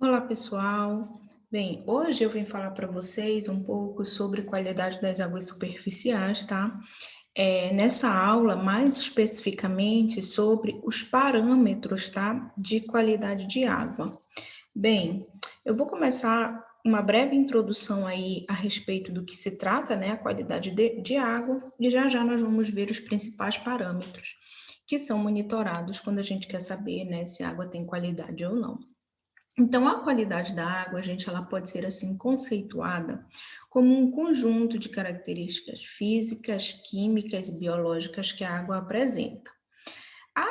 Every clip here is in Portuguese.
Olá, pessoal. Bem, hoje eu vim falar para vocês um pouco sobre qualidade das águas superficiais, tá? Nessa aula, mais especificamente sobre os parâmetros, tá? De qualidade de água. Bem, eu vou começar uma breve introdução aí a respeito do que se trata, né? A qualidade de água, e já nós vamos ver os principais parâmetros que são monitorados quando a gente quer saber, né, se a água tem qualidade ou não. Então, a qualidade da água, gente, ela pode ser assim conceituada como um conjunto de características físicas, químicas e biológicas que a água apresenta.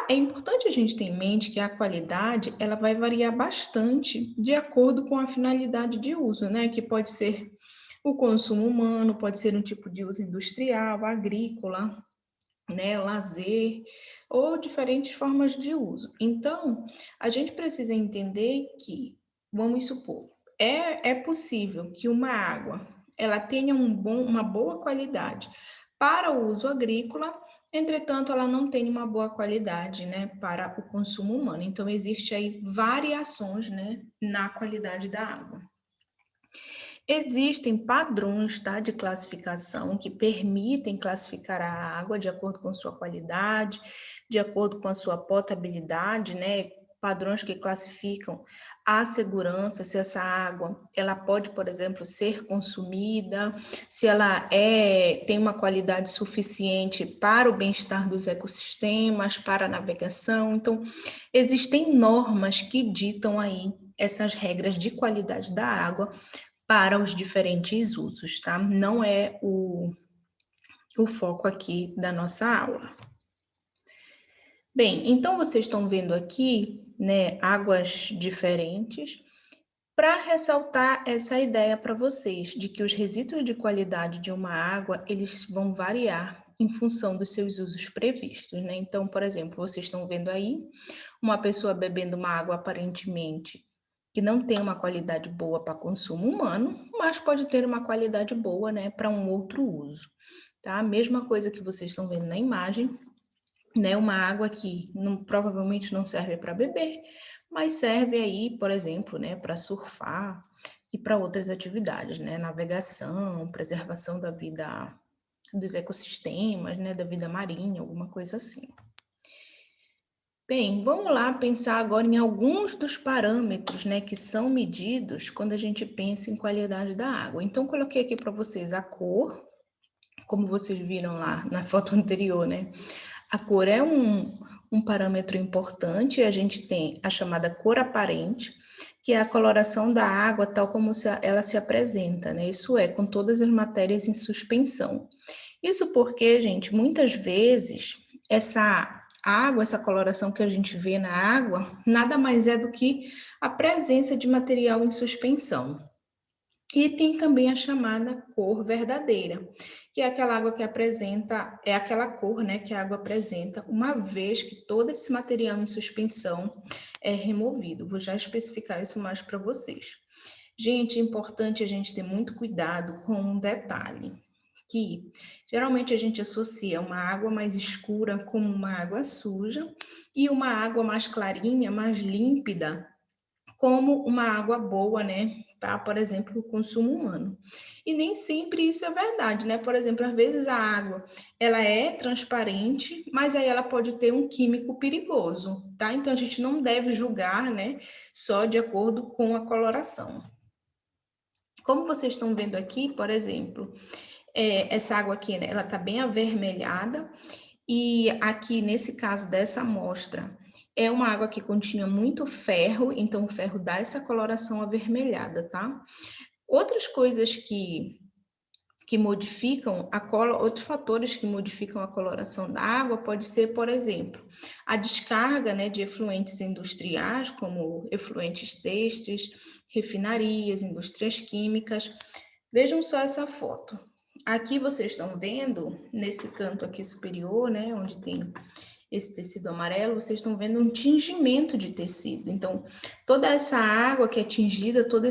É importante a gente ter em mente que a qualidade, ela vai variar bastante de acordo com a finalidade de uso, né? Que pode ser o consumo humano, pode ser um tipo de uso industrial, agrícola, né, lazer ou diferentes formas de uso. Então, a gente precisa entender que, vamos supor, é possível que uma água ela tenha uma boa qualidade para o uso agrícola, entretanto, ela não tem uma boa qualidade, né, para o consumo humano. Então, existe aí variações, né, na qualidade da água. Existem padrões, tá, de classificação que permitem classificar a água de acordo com sua qualidade, de acordo com a sua potabilidade, né? Padrões que classificam a segurança, se essa água ela pode, por exemplo, ser consumida, se ela tem uma qualidade suficiente para o bem-estar dos ecossistemas, para a navegação. Então, existem normas que ditam aí essas regras de qualidade da água para os diferentes usos, tá? Não é o foco aqui da nossa aula. Bem, então vocês estão vendo aqui, né, águas diferentes, para ressaltar essa ideia para vocês de que os resíduos de qualidade de uma água, eles vão variar em função dos seus usos previstos, né? Então, por exemplo, vocês estão vendo aí uma pessoa bebendo uma água aparentemente que não tem uma qualidade boa para consumo humano, mas pode ter uma qualidade boa, né, para um outro uso, tá? A mesma coisa que vocês estão vendo na imagem, né, uma água que provavelmente não serve para beber, mas serve aí, por exemplo, né, para surfar e para outras atividades, né, navegação, preservação da vida dos ecossistemas, né, da vida marinha, alguma coisa assim. Bem, vamos lá pensar agora em alguns dos parâmetros, né, que são medidos quando a gente pensa em qualidade da água. Então, coloquei aqui para vocês a cor, como vocês viram lá na foto anterior, né? A cor é um parâmetro importante. A gente tem a chamada cor aparente, que é a coloração da água tal como ela se apresenta, né? Isso é, com todas as matérias em suspensão. Isso porque, gente, muitas vezes essa água, essa coloração que a gente vê na água, nada mais é do que a presença de material em suspensão. E tem também a chamada cor verdadeira, que é aquela água que apresenta, é aquela cor, né, que a água apresenta uma vez que todo esse material em suspensão é removido. Vou já especificar isso mais para vocês. Gente, é importante a gente ter muito cuidado com um detalhe, que geralmente a gente associa uma água mais escura como uma água suja e uma água mais clarinha, mais límpida, como uma água boa, né, para, por exemplo, o consumo humano. E nem sempre isso é verdade, né? Por exemplo, às vezes a água, ela é transparente, mas aí ela pode ter um químico perigoso, tá? Então a gente não deve julgar, né, só de acordo com a coloração. Como vocês estão vendo aqui, por exemplo, essa água aqui, né, ela está bem avermelhada, e aqui, nesse caso dessa amostra, é uma água que continha muito ferro, então o ferro dá essa coloração avermelhada, tá? Outras coisas que modificam outros fatores que modificam a coloração da água pode ser, por exemplo, a descarga, né, de efluentes industriais, como efluentes têxteis, refinarias, indústrias químicas. Vejam só essa foto. Aqui vocês estão vendo, nesse canto aqui superior, né, onde tem esse tecido amarelo, vocês estão vendo um tingimento de tecido. Então, toda essa água que é tingida, todo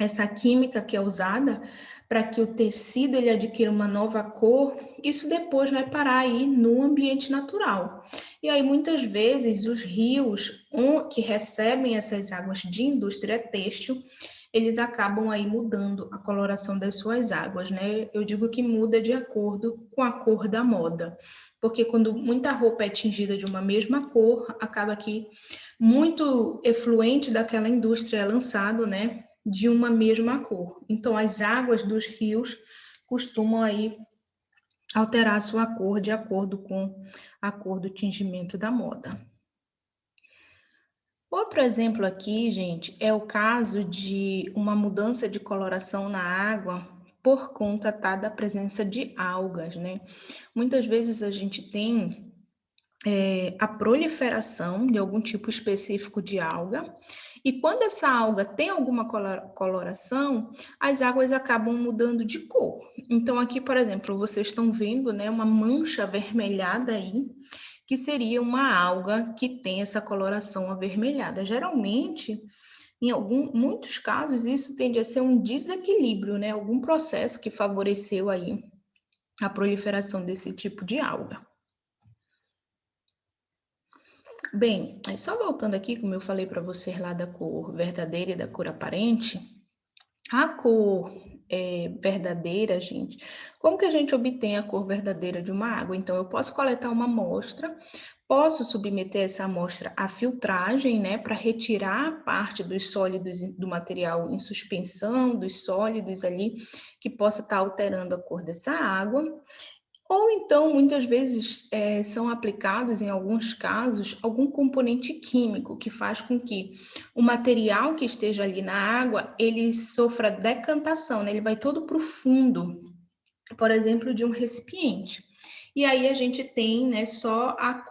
essa química que é usada para que o tecido ele adquira uma nova cor, isso depois vai parar aí no ambiente natural. E aí, muitas vezes, os rios que recebem essas águas de indústria têxtil, eles acabam aí mudando a coloração das suas águas, né? Eu digo que muda de acordo com a cor da moda, porque quando muita roupa é tingida de uma mesma cor, acaba que muito efluente daquela indústria é lançado, né? De uma mesma cor. Então, as águas dos rios costumam aí alterar a sua cor de acordo com a cor do tingimento da moda. Outro exemplo aqui, gente, é o caso de uma mudança de coloração na água por conta, tá, da presença de algas, né? Muitas vezes a gente tem a proliferação de algum tipo específico de alga, e quando essa alga tem alguma coloração, as águas acabam mudando de cor. Então, aqui, por exemplo, vocês estão vendo, né, uma mancha avermelhada aí, que seria uma alga que tem essa coloração avermelhada. Geralmente, em muitos casos, isso tende a ser um desequilíbrio, né, algum processo que favoreceu aí a proliferação desse tipo de alga. Bem, só voltando aqui, como eu falei para vocês lá da cor verdadeira e da cor aparente, a cor verdadeira, gente, como que a gente obtém a cor verdadeira de uma água? Então, eu posso coletar uma amostra, posso submeter essa amostra à filtragem, né, para retirar parte dos sólidos do material em suspensão, dos sólidos ali, que possa estar alterando a cor dessa água. Ou então, muitas vezes, são aplicados, em alguns casos, algum componente químico que faz com que o material que esteja ali na água, ele sofra decantação, né? Ele vai todo para o fundo, por exemplo, de um recipiente. E aí a gente tem, né,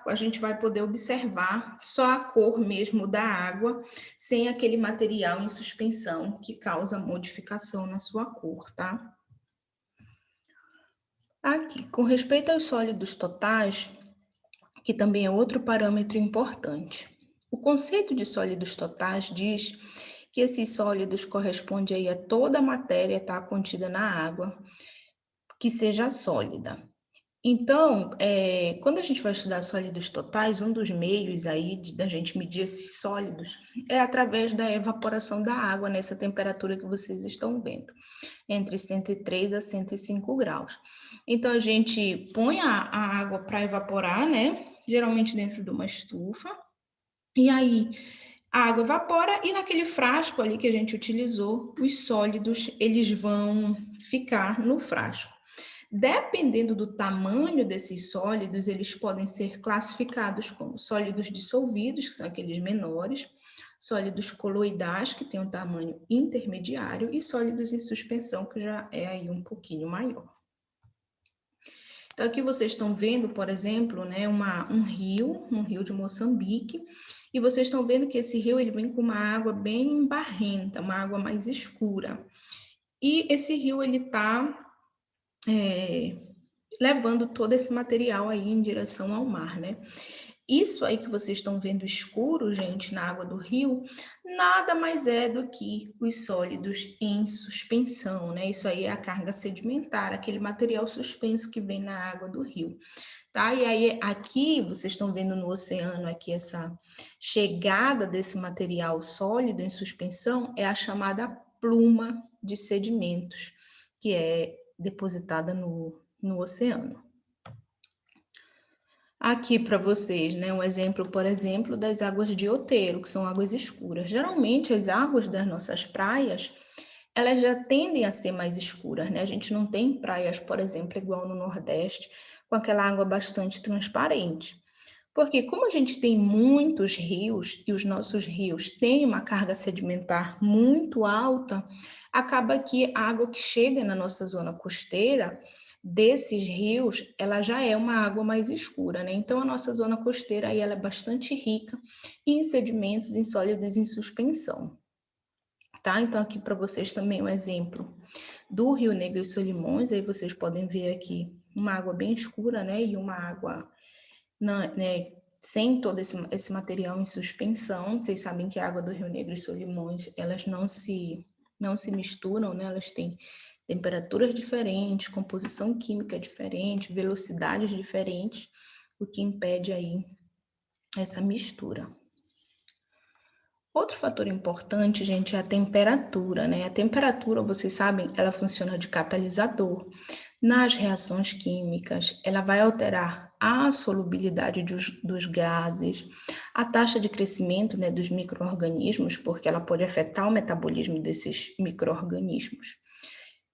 a gente vai poder observar só a cor mesmo da água, sem aquele material em suspensão que causa modificação na sua cor, tá? Aqui, com respeito aos sólidos totais, que também é outro parâmetro importante. O conceito de sólidos totais diz que esses sólidos correspondem aí a toda a matéria tá, contida na água que seja sólida. Então, quando a gente vai estudar sólidos totais, um dos meios aí da gente medir esses sólidos é através da evaporação da água nessa temperatura que vocês estão vendo, entre 103 a 105 graus. Então, a gente põe a água para evaporar, né? Geralmente dentro de uma estufa. E aí, a água evapora e naquele frasco ali que a gente utilizou, os sólidos, eles vão ficar no frasco. Dependendo do tamanho desses sólidos, eles podem ser classificados como sólidos dissolvidos, que são aqueles menores, sólidos coloidais, que tem um tamanho intermediário, e sólidos em suspensão, que já é aí um pouquinho maior. Então, aqui vocês estão vendo, por exemplo, né, um rio de Moçambique, e vocês estão vendo que esse rio ele vem com uma água bem barrenta, uma água mais escura. E esse rio ele está levando todo esse material aí em direção ao mar, né? Isso aí que vocês estão vendo escuro, gente, na água do rio, nada mais é do que os sólidos em suspensão, né? Isso aí é a carga sedimentar, aquele material suspenso que vem na água do rio, tá? E aí aqui vocês estão vendo no oceano aqui essa chegada desse material sólido em suspensão é a chamada pluma de sedimentos, que é depositada no oceano. Aqui para vocês, né, um exemplo, por exemplo, das águas de outeiro, que são águas escuras. Geralmente, as águas das nossas praias, elas já tendem a ser mais escuras, né? A gente não tem praias, por exemplo, igual no Nordeste, com aquela água bastante transparente. Porque como a gente tem muitos rios e os nossos rios têm uma carga sedimentar muito alta, acaba que a água que chega na nossa zona costeira desses rios, ela já é uma água mais escura, né? Então a nossa zona costeira aí ela é bastante rica em sedimentos, em sólidos em suspensão. Tá? Então aqui para vocês também um exemplo do Rio Negro e Solimões, aí vocês podem ver aqui uma água bem escura, né? E uma água né, sem todo esse material em suspensão. Vocês sabem que a água do Rio Negro e Solimões, elas não se não se misturam, né? Elas têm temperaturas diferentes, composição química diferente, velocidades diferentes, o que impede aí essa mistura. Outro fator importante, gente, é a temperatura, né? A temperatura, vocês sabem, ela funciona de catalisador. Nas reações químicas, ela vai alterar a solubilidade dos gases, a taxa de crescimento, né, dos micro-organismos, porque ela pode afetar o metabolismo desses micro-organismos.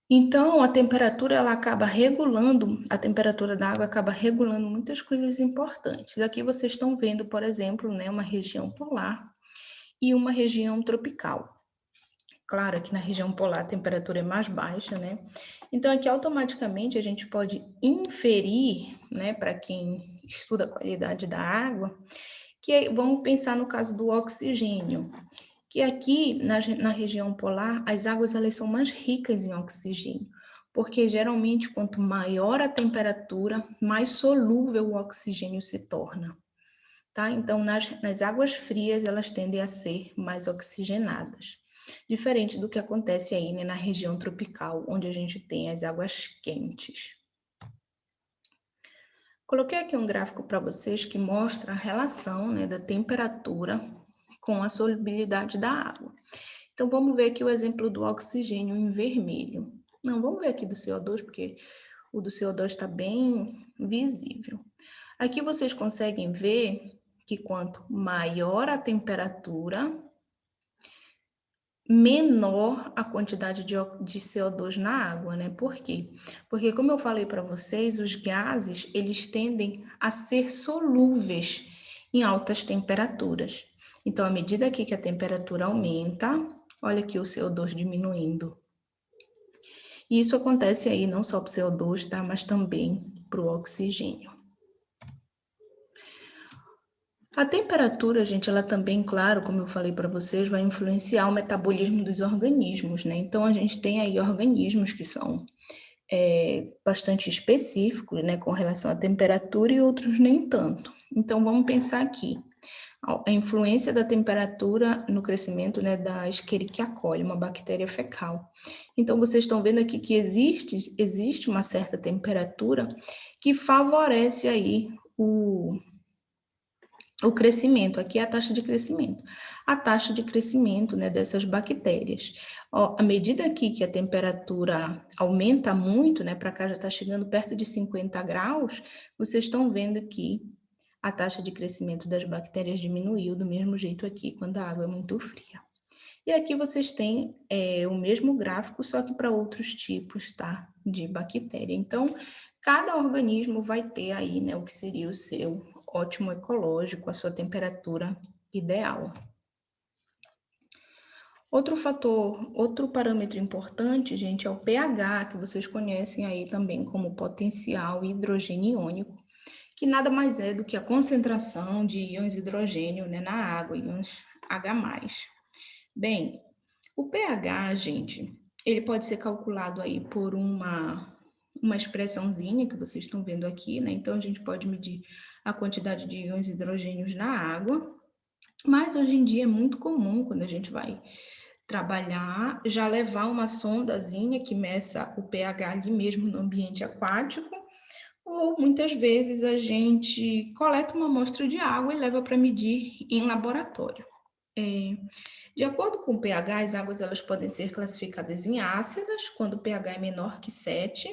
Então, a temperatura, ela acaba regulando, a temperatura da água acaba regulando muitas coisas importantes. Aqui vocês estão vendo, por exemplo, né, uma região polar e uma região tropical. Claro que na região polar a temperatura é mais baixa, né? Então, aqui automaticamente a gente pode inferir, né, para quem estuda a qualidade da água, que vamos pensar no caso do oxigênio, que aqui na região polar as águas elas são mais ricas em oxigênio, porque geralmente quanto maior a temperatura, mais solúvel o oxigênio se torna. Tá? Então, nas águas frias, elas tendem a ser mais oxigenadas. Diferente do que acontece aí, né, na região tropical, onde a gente tem as águas quentes. Coloquei aqui um gráfico para vocês que mostra a relação, né, da temperatura com a solubilidade da água. Então, vamos ver aqui o exemplo do oxigênio em vermelho. Não, vamos ver aqui do CO2, porque o do CO2 está bem visível. Aqui vocês conseguem ver que quanto maior a temperatura, menor a quantidade de CO2 na água, né? Por quê? Porque, como eu falei para vocês, os gases, eles tendem a ser solúveis em altas temperaturas. Então, à medida que a temperatura aumenta, olha aqui o CO2 diminuindo. E isso acontece aí não só para o CO2, tá? Mas também para o oxigênio. A temperatura, gente, ela também, claro, como eu falei para vocês, vai influenciar o metabolismo dos organismos, né? Então, a gente tem aí organismos que são bastante específicos, né, com relação à temperatura e outros nem tanto. Então, vamos pensar aqui. A influência da temperatura no crescimento, né, da Escherichia coli, uma bactéria fecal. Então, vocês estão vendo aqui que existe uma certa temperatura que favorece aí o crescimento, aqui é a taxa de crescimento. A taxa de crescimento, né, dessas bactérias. À medida aqui que a temperatura aumenta muito, né, para cá já está chegando perto de 50 graus, vocês estão vendo que a taxa de crescimento das bactérias diminuiu do mesmo jeito aqui, quando a água é muito fria. E aqui vocês têm o mesmo gráfico, só que para outros tipos, tá, de bactéria. Então, cada organismo vai ter aí, né, o que seria o seu ótimo ecológico, a sua temperatura ideal. Outro fator, outro parâmetro importante, gente, é o pH, que vocês conhecem aí também como potencial hidrogênio iônico, que nada mais é do que a concentração de íons hidrogênio, né, na água, íons H+. Bem, o pH, gente, ele pode ser calculado aí por uma expressãozinha que vocês estão vendo aqui, né? Então, a gente pode medir a quantidade de íons hidrogênios na água, mas hoje em dia é muito comum, quando a gente vai trabalhar, já levar uma sondazinha que meça o pH ali mesmo no ambiente aquático, ou muitas vezes a gente coleta uma amostra de água e leva para medir em laboratório. De acordo com o pH, as águas elas podem ser classificadas em ácidas, quando o pH é menor que 7.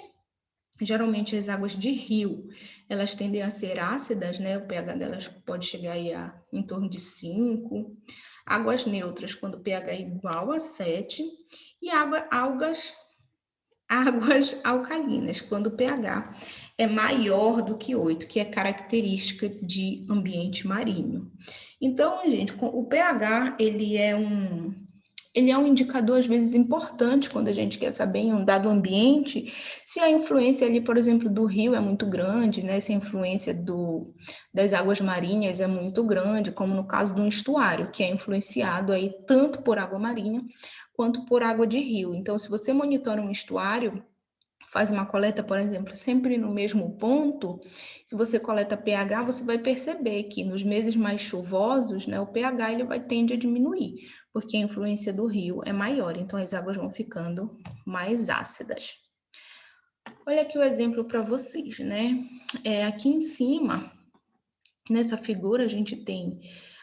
Geralmente as águas de rio, elas tendem a ser ácidas, né? O pH delas pode chegar aí em torno de 5. Águas neutras, quando o pH é igual a 7. E águas alcalinas, quando o pH é maior do que 8, que é característica de ambiente marinho. Então, gente, o pH, ele é um indicador, às vezes, importante quando a gente quer saber em um dado ambiente se a influência ali, por exemplo, do rio é muito grande, né? Se a influência das águas marinhas é muito grande, como no caso do estuário, que é influenciado aí tanto por água marinha quanto por água de rio. Então, se você monitora um estuário, faz uma coleta, por exemplo, sempre no mesmo ponto, se você coleta pH, você vai perceber que nos meses mais chuvosos, né, o pH ele tende a diminuir, porque a influência do rio é maior, então as águas vão ficando mais ácidas. Olha aqui o exemplo para vocês, né? Aqui em cima, nessa figura, a gente tem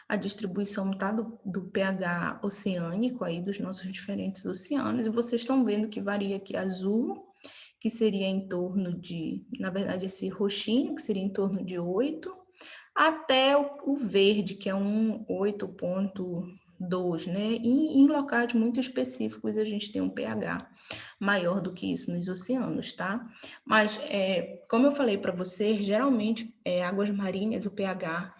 a distribuição, tá, do pH oceânico aí dos nossos diferentes oceanos, e vocês estão vendo que varia aqui azul, que seria em torno de, na verdade, esse roxinho, que seria em torno de 8, até o verde, que é um 8,2, né? E em locais muito específicos a gente tem um pH maior do que isso nos oceanos, tá? Mas, como eu falei para você, geralmente, águas marinhas, o pH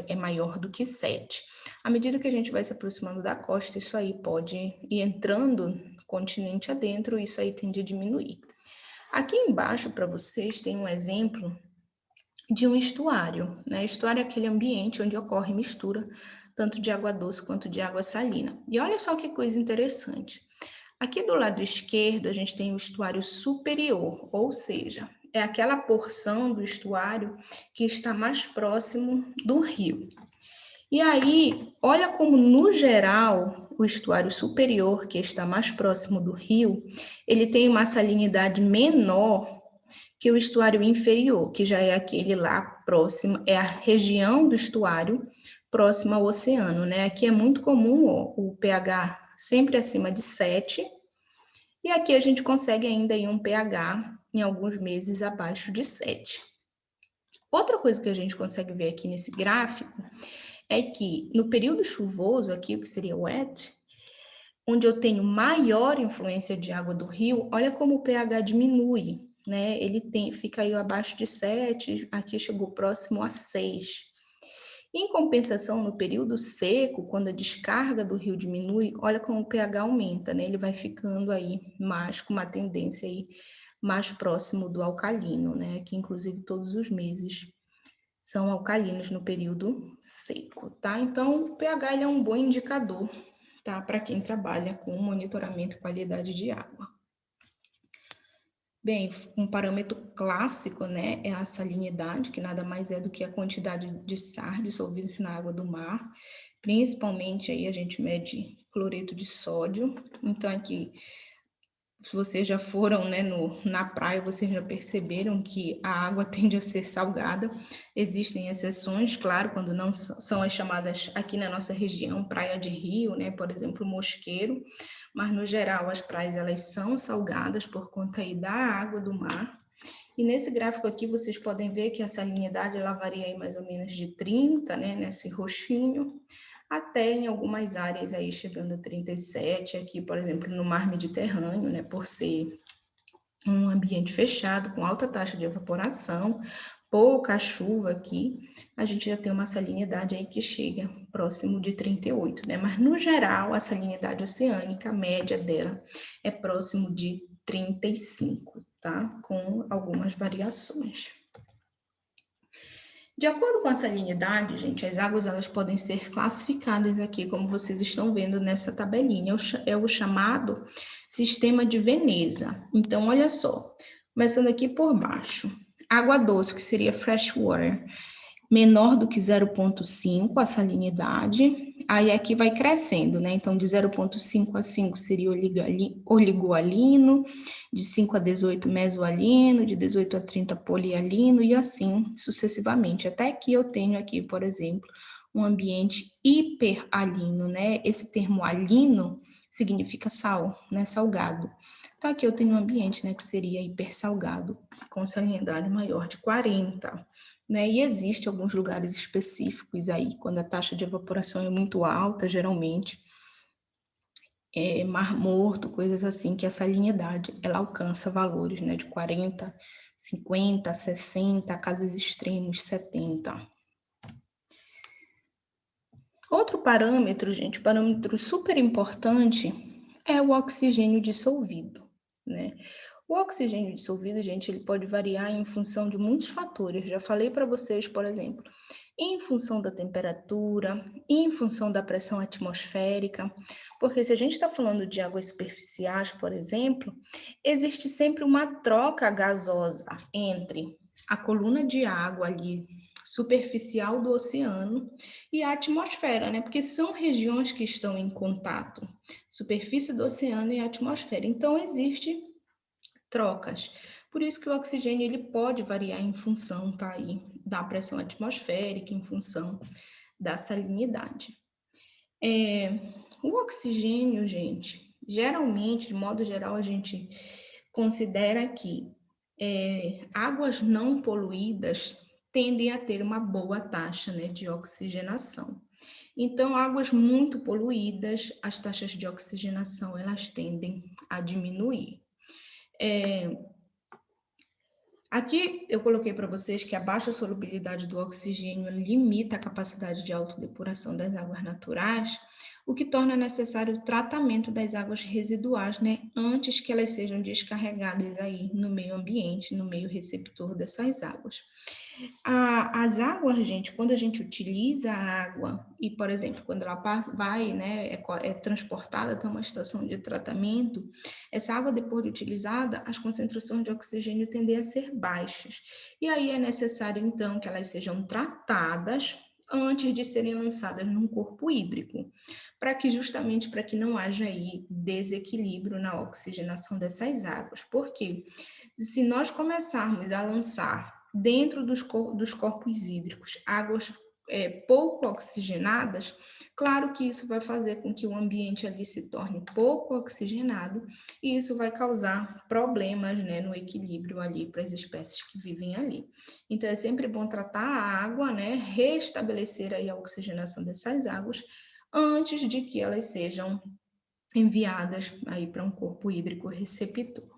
é maior do que 7. À medida que a gente vai se aproximando da costa, isso aí pode ir entrando continente adentro, isso aí tende a diminuir. Aqui embaixo, para vocês, tem um exemplo de um estuário, né? Estuário é aquele ambiente onde ocorre mistura tanto de água doce quanto de água salina. E olha só que coisa interessante. Aqui do lado esquerdo, a gente tem o estuário superior, ou seja, é aquela porção do estuário que está mais próximo do rio. E aí, olha como, no geral, o estuário superior, que está mais próximo do rio, ele tem uma salinidade menor que o estuário inferior, que já é aquele lá próximo, é a região do estuário próxima ao oceano, né? Aqui é muito comum o pH sempre acima de 7, e aqui a gente consegue ainda um pH em alguns meses abaixo de 7. Outra coisa que a gente consegue ver aqui nesse gráfico é que no período chuvoso, aqui o que seria wet, onde eu tenho maior influência de água do rio, olha como o pH diminui, né? Ele fica aí abaixo de 7, aqui chegou próximo a 6. Em compensação, no período seco, quando a descarga do rio diminui, olha como o pH aumenta, né? Ele vai ficando aí mais com uma tendência aí mais próximo do alcalino, né? Que inclusive todos os meses são alcalinos no período seco, tá? Então, o pH ele é um bom indicador, tá? Para quem trabalha com monitoramento e qualidade de água. Bem, um parâmetro clássico, né, é a salinidade, que nada mais é do que a quantidade de sal dissolvido na água do mar. Principalmente aí a gente mede cloreto de sódio. Então aqui, se vocês já foram, né, na praia, vocês já perceberam que a água tende a ser salgada. Existem exceções, claro, quando não são as chamadas aqui na nossa região praia de rio, né, por exemplo, Mosqueiro, mas no geral as praias elas são salgadas por conta aí da água do mar. E nesse gráfico aqui vocês podem ver que a salinidade ela varia aí mais ou menos de 30, né, nesse roxinho, até em algumas áreas aí chegando a 37, aqui, por exemplo, no mar Mediterrâneo, né, por ser um ambiente fechado, com alta taxa de evaporação, pouca chuva aqui, a gente já tem uma salinidade aí que chega próximo de 38, né? Mas, no geral, a salinidade oceânica, a média dela é próximo de 35, tá? Com algumas variações. De acordo com a salinidade, gente, as águas elas podem ser classificadas aqui, como vocês estão vendo nessa tabelinha. É o chamado sistema de Veneza. Então, olha só, começando aqui por baixo. Água doce, que seria freshwater, menor do que 0,5 a salinidade. Aí aqui vai crescendo, né? Então, de 0,5 a 5 seria oligoalino, de 5 a 18 mesoalino, de 18 a 30 polialino e assim sucessivamente. Até que eu tenho aqui, por exemplo, um ambiente hiperalino, né? Esse termo alino significa sal, né? Salgado. Então, aqui eu tenho um ambiente, né, que seria hipersalgado, com salinidade maior de 40. Né? E existe alguns lugares específicos aí, quando a taxa de evaporação é muito alta, geralmente, Mar Morto, coisas assim, que a salinidade, ela alcança valores, né, de 40, 50, 60, casos extremos, 70. Outro parâmetro, gente, parâmetro super importante, é o oxigênio dissolvido, né? O oxigênio dissolvido, gente, ele pode variar em função de muitos fatores. Já falei para vocês, por exemplo, em função da temperatura, em função da pressão atmosférica, porque se a gente está falando de águas superficiais, por exemplo, existe sempre uma troca gasosa entre a coluna de água ali superficial do oceano e a atmosfera, né? Porque são regiões que estão em contato, superfície do oceano e atmosfera. Então, existe trocas. Por isso que o oxigênio ele pode variar em função, tá aí, da pressão atmosférica, em função da salinidade. O oxigênio, gente, geralmente, de modo geral, a gente considera que águas não poluídas tendem a ter uma boa taxa, né, de oxigenação. Então, águas muito poluídas, as taxas de oxigenação elas tendem a diminuir. Aqui eu coloquei para vocês que a baixa solubilidade do oxigênio limita a capacidade de autodepuração das águas naturais, o que torna necessário o tratamento das águas residuais, né, antes que elas sejam descarregadas aí no meio ambiente, no meio receptor dessas águas. As águas, gente, quando a gente utiliza a água e, por exemplo, quando ela vai, né, é transportada até uma estação de tratamento, essa água, depois de utilizada, as concentrações de oxigênio tendem a ser baixas. E aí é necessário, então, que elas sejam tratadas antes de serem lançadas num corpo hídrico, justamente para que não haja aí desequilíbrio na oxigenação dessas águas. Porque se nós começarmos a lançar dentro dos corpos hídricos águas pouco oxigenadas, claro que isso vai fazer com que o ambiente ali se torne pouco oxigenado e isso vai causar problemas, né, no equilíbrio ali para as espécies que vivem ali. Então, é sempre bom tratar a água, né, restabelecer aí a oxigenação dessas águas antes de que elas sejam enviadas aí para um corpo hídrico receptor.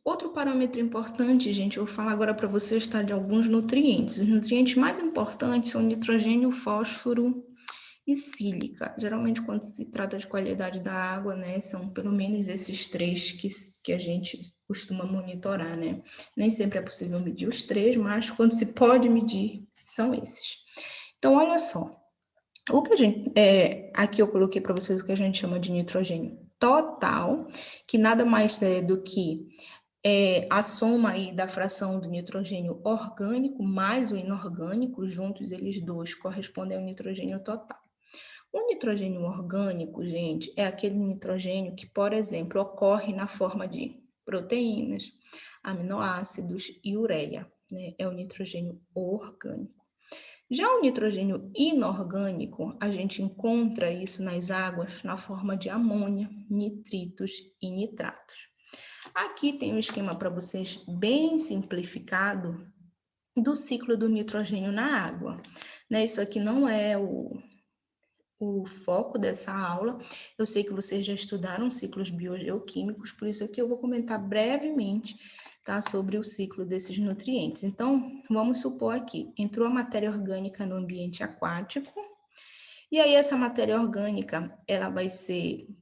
Outro parâmetro importante, gente, eu vou falar agora para vocês, tá, de alguns nutrientes. Os nutrientes mais importantes são nitrogênio, fósforo e sílica. Geralmente, quando se trata de qualidade da água, né, são pelo menos esses três que a gente costuma monitorar, né? Nem sempre é possível medir os três, mas quando se pode medir, são esses. Então, olha só. O que a gente, aqui eu coloquei para vocês o que a gente chama de nitrogênio total, que nada mais é do que a soma aí da fração do nitrogênio orgânico mais o inorgânico, juntos eles dois correspondem ao nitrogênio total. O nitrogênio orgânico, gente, é aquele nitrogênio que, por exemplo, ocorre na forma de proteínas, aminoácidos e ureia, né? É o nitrogênio orgânico. Já o nitrogênio inorgânico, a gente encontra isso nas águas na forma de amônia, nitritos e nitratos. Aqui tem um esquema para vocês bem simplificado do ciclo do nitrogênio na água. Né? Isso aqui não é o foco dessa aula. Eu sei que vocês já estudaram ciclos biogeoquímicos, por isso aqui eu vou comentar brevemente, tá, sobre o ciclo desses nutrientes. Então, vamos supor aqui, entrou a matéria orgânica no ambiente aquático, e aí essa matéria orgânica, ela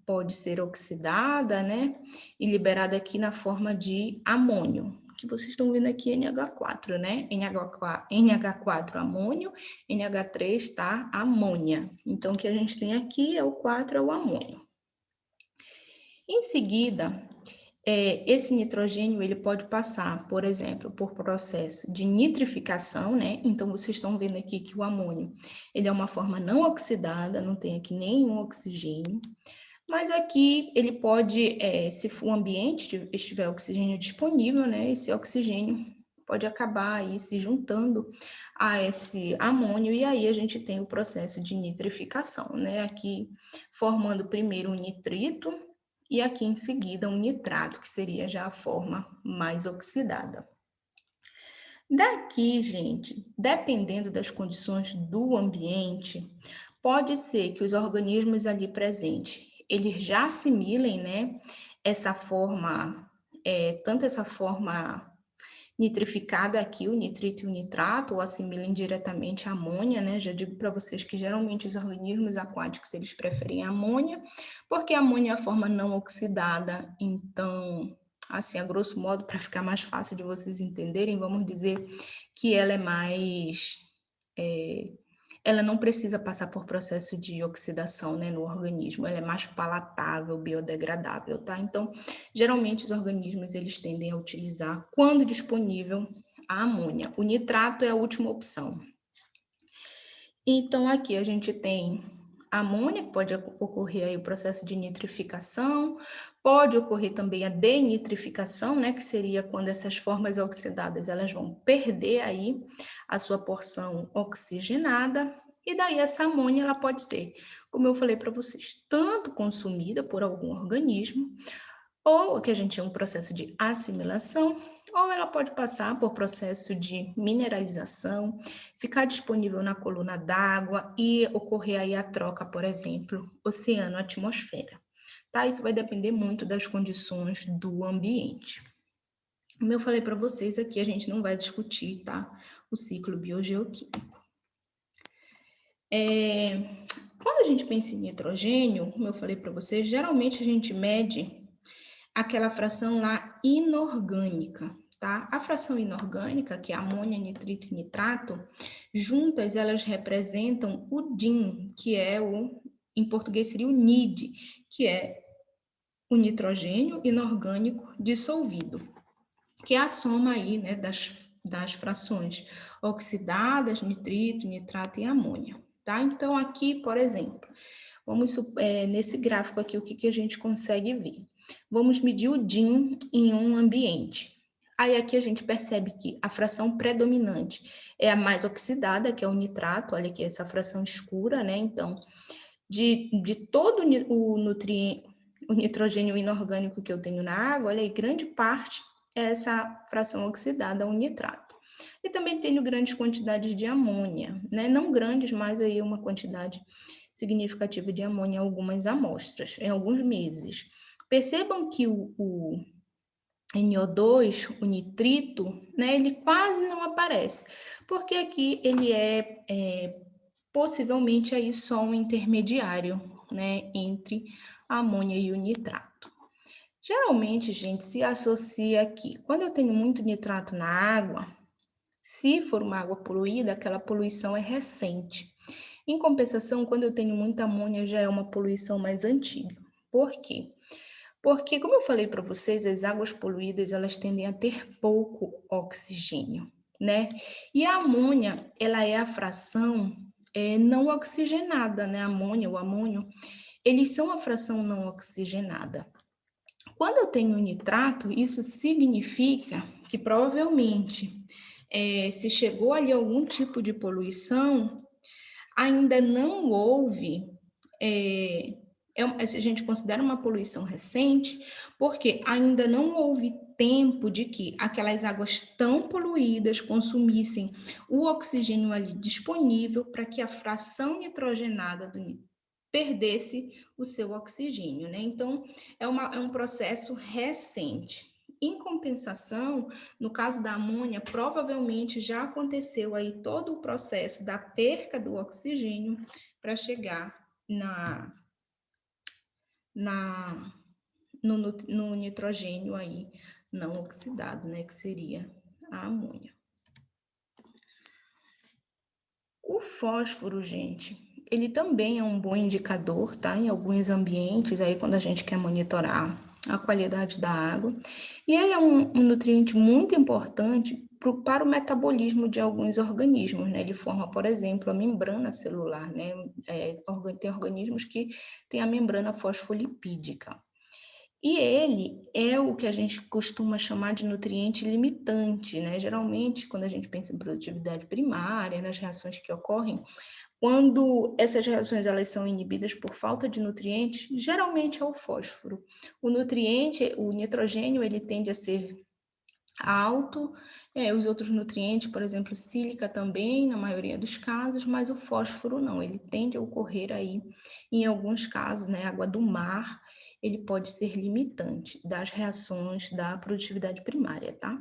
pode ser oxidada, né? E liberada aqui na forma de amônio, que vocês estão vendo aqui NH4, né? NH4 amônio, NH3, tá? Amônia. Então, o que a gente tem aqui é o 4, é o amônio. Em seguida, esse nitrogênio ele pode passar, por exemplo, por processo de nitrificação, né? Então, vocês estão vendo aqui que o amônio ele é uma forma não oxidada, não tem aqui nenhum oxigênio, mas aqui ele pode, se o ambiente estiver oxigênio disponível, né? Esse oxigênio pode acabar aí se juntando a esse amônio e aí a gente tem o processo de nitrificação, né? Aqui formando primeiro um nitrito, e aqui em seguida um nitrato, que seria já a forma mais oxidada. Daqui, gente, dependendo das condições do ambiente, pode ser que os organismos ali presentes, eles já assimilem, né, essa forma, tanto essa forma nitrificada aqui, o nitrito e o nitrato, ou assimilem diretamente a amônia, né? Já digo para vocês que geralmente os organismos aquáticos, eles preferem a amônia, porque a amônia é a forma não oxidada, então assim, a grosso modo, para ficar mais fácil de vocês entenderem, vamos dizer que ela é mais... ela não precisa passar por processo de oxidação, né, no organismo, ela é mais palatável, biodegradável, tá? Então, geralmente os organismos, eles tendem a utilizar, quando disponível, a amônia. O nitrato é a última opção. Então, aqui a gente tem a amônia, pode ocorrer aí o processo de nitrificação, pode ocorrer também a denitrificação, né, que seria quando essas formas oxidadas, elas vão perder aí a sua porção oxigenada, e daí essa amônia, ela pode ser, como eu falei para vocês, tanto consumida por algum organismo, ou que a gente chama um processo de assimilação, ou ela pode passar por processo de mineralização, ficar disponível na coluna d'água e ocorrer aí a troca, por exemplo, oceano-atmosfera. Tá? Isso vai depender muito das condições do ambiente. Como eu falei para vocês aqui, a gente não vai discutir, tá, o ciclo biogeoquímico. Quando a gente pensa em nitrogênio, como eu falei para vocês, geralmente a gente mede aquela fração lá inorgânica, tá? A fração inorgânica, que é amônia, nitrito e nitrato, juntas elas representam o DIN, que é em português seria o NID, que é o nitrogênio inorgânico dissolvido, que é a soma aí, né, das frações oxidadas, nitrito, nitrato e amônia, tá? Então, aqui, por exemplo, vamos nesse gráfico aqui, o que a gente consegue ver? Vamos medir o DIN em um ambiente. Aí aqui a gente percebe que a fração predominante é a mais oxidada, que é o nitrato, olha aqui essa fração escura, né? Então, de todo o nitrogênio inorgânico que eu tenho na água, olha aí, grande parte é essa fração oxidada, o nitrato. E também tenho grandes quantidades de amônia, né? Não grandes, mas aí uma quantidade significativa de amônia em algumas amostras, em alguns meses. Percebam que o NO2, o nitrito, né, ele quase não aparece, porque aqui ele é possivelmente aí só um intermediário, né, entre a amônia e o nitrato. Geralmente, gente, se associa aqui, quando eu tenho muito nitrato na água, se for uma água poluída, aquela poluição é recente. Em compensação, quando eu tenho muita amônia, já é uma poluição mais antiga. Por quê? Porque, como eu falei para vocês, as águas poluídas, elas tendem a ter pouco oxigênio, né? E a amônia, ela é a fração não oxigenada, né? A amônia, o amônio, eles são a fração não oxigenada. Quando eu tenho nitrato, isso significa que provavelmente, se chegou ali algum tipo de poluição, ainda não houve, a gente considera uma poluição recente, porque ainda não houve tempo de que aquelas águas tão poluídas consumissem o oxigênio ali disponível para que a fração nitrogenada perdesse o seu oxigênio, né? Então, é um processo recente. Em compensação, no caso da amônia, provavelmente já aconteceu aí todo o processo da perca do oxigênio para chegar no nitrogênio aí não oxidado, né, que seria a amônia. O fósforo, gente, ele também é um bom indicador, tá? Em alguns ambientes aí quando a gente quer monitorar a qualidade da água. E ele é um nutriente muito importante para o metabolismo de alguns organismos, né? Ele forma, por exemplo, a membrana celular, né? Tem organismos que têm a membrana fosfolipídica. E ele é o que a gente costuma chamar de nutriente limitante, né? Geralmente, quando a gente pensa em produtividade primária, nas reações que ocorrem, quando essas reações elas são inibidas por falta de nutrientes, geralmente é o fósforo. O nutriente, o nitrogênio, ele tende a ser alto, os outros nutrientes, por exemplo, sílica também, na maioria dos casos, mas o fósforo não, ele tende a ocorrer aí, em alguns casos, né, água do mar, ele pode ser limitante das reações da produtividade primária, tá?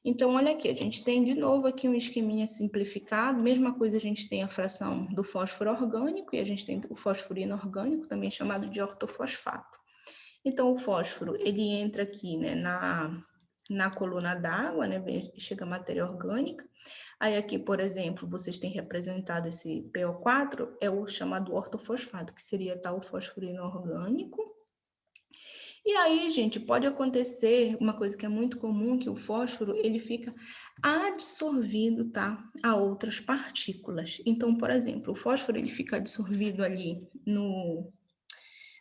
Então, olha aqui, a gente tem de novo aqui um esqueminha simplificado, mesma coisa a gente tem a fração do fósforo orgânico e a gente tem o fósforo inorgânico, também chamado de ortofosfato. Então, o fósforo, ele entra aqui, né, na coluna d'água, né, chega a matéria orgânica. Aí aqui, por exemplo, vocês têm representado esse PO4, é o chamado ortofosfato, que seria tal fósforo inorgânico. E aí, gente, pode acontecer uma coisa que é muito comum, que o fósforo, ele fica adsorvido, tá, a outras partículas. Então, por exemplo, o fósforo, ele fica adsorvido ali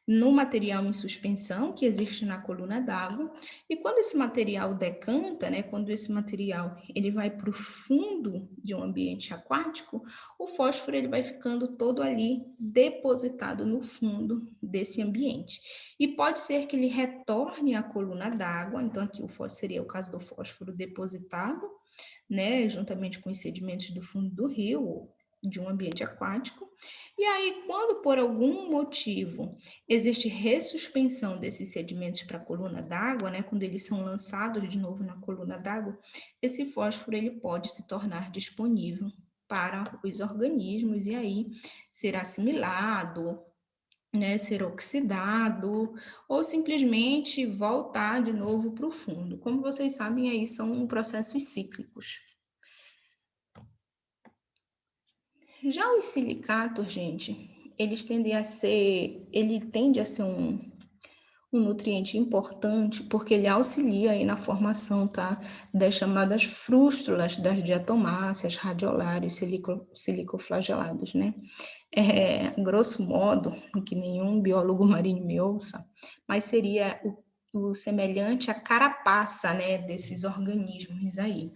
no material em suspensão que existe na coluna d'água, e quando esse material decanta, né, quando esse material ele vai para o fundo de um ambiente aquático, o fósforo ele vai ficando todo ali depositado no fundo desse ambiente. E pode ser que ele retorne à coluna d'água, então aqui o fósforo seria o caso do fósforo depositado, né, juntamente com os sedimentos do fundo do rio, de um ambiente aquático. E aí, quando por algum motivo existe ressuspensão desses sedimentos para a coluna d'água, né, quando eles são lançados de novo na coluna d'água, esse fósforo ele pode se tornar disponível para os organismos e aí ser assimilado, né, ser oxidado ou simplesmente voltar de novo para o fundo. Como vocês sabem, aí são processos cíclicos. Já os silicatos, gente, ele tende a ser um nutriente importante porque ele auxilia aí na formação, tá, das chamadas frústulas das diatomáceas, radiolares, silicoflagelados, né? Grosso modo, que nenhum biólogo marinho me ouça, mas seria o semelhante à carapaça, né, desses organismos aí.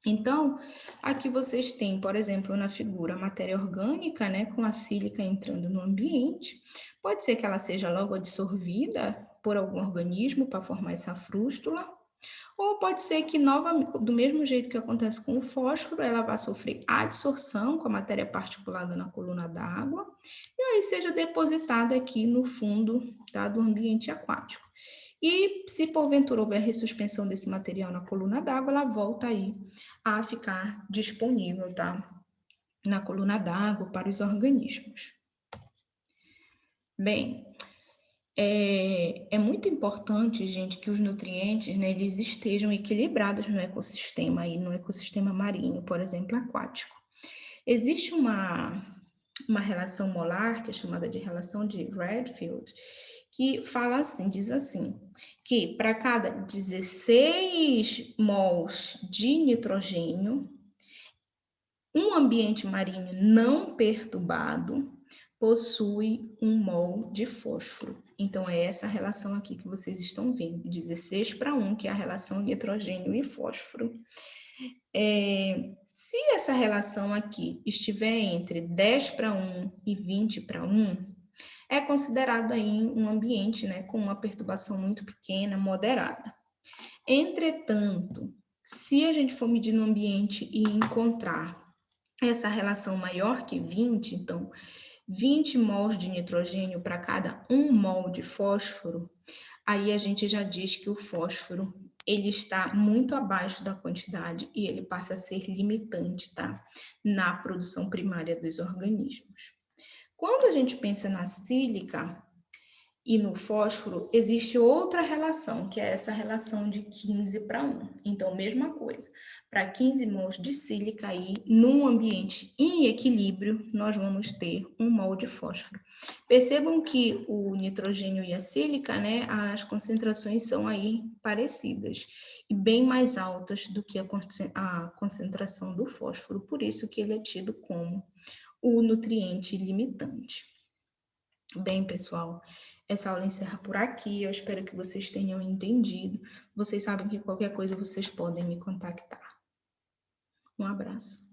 Então, aqui vocês têm, por exemplo, na figura, a matéria orgânica, né, com a sílica entrando no ambiente. Pode ser que ela seja logo absorvida por algum organismo para formar essa frústula, ou pode ser que, do mesmo jeito que acontece com o fósforo, ela vá sofrer adsorção com a matéria particulada na coluna d'água, e aí seja depositada aqui no fundo, tá, do ambiente aquático. E se porventura houver ressuspensão desse material na coluna d'água, ela volta aí a ficar disponível, tá? Na coluna d'água para os organismos. Bem, é muito importante, gente, que os nutrientes, né, eles estejam equilibrados no ecossistema, aí, no ecossistema marinho, por exemplo, aquático. Existe uma relação molar, que é chamada de relação de Redfield, que fala assim, diz assim, que para cada 16 mols de nitrogênio, um ambiente marinho não perturbado possui 1 mol de fósforo. Então, é essa relação aqui que vocês estão vendo, 16:1, que é a relação nitrogênio e fósforo. Se essa relação aqui estiver entre 10:1 e 20:1, é considerado aí um ambiente, né, com uma perturbação muito pequena, moderada. Entretanto, se a gente for medir no ambiente e encontrar essa relação maior que 20, então 20 mols de nitrogênio para cada 1 mol de fósforo, aí a gente já diz que o fósforo ele está muito abaixo da quantidade e ele passa a ser limitante, tá? Na produção primária dos organismos. Quando a gente pensa na sílica e no fósforo, existe outra relação, que é essa relação de 15:1. Então, mesma coisa. Para 15 mols de sílica aí, num ambiente em equilíbrio, nós vamos ter 1 mol de fósforo. Percebam que o nitrogênio e a sílica, né, as concentrações são aí parecidas e bem mais altas do que a concentração do fósforo, por isso que ele é tido como o nutriente limitante. Bem, pessoal, essa aula encerra por aqui. Eu espero que vocês tenham entendido. Vocês sabem que qualquer coisa vocês podem me contactar. Um abraço.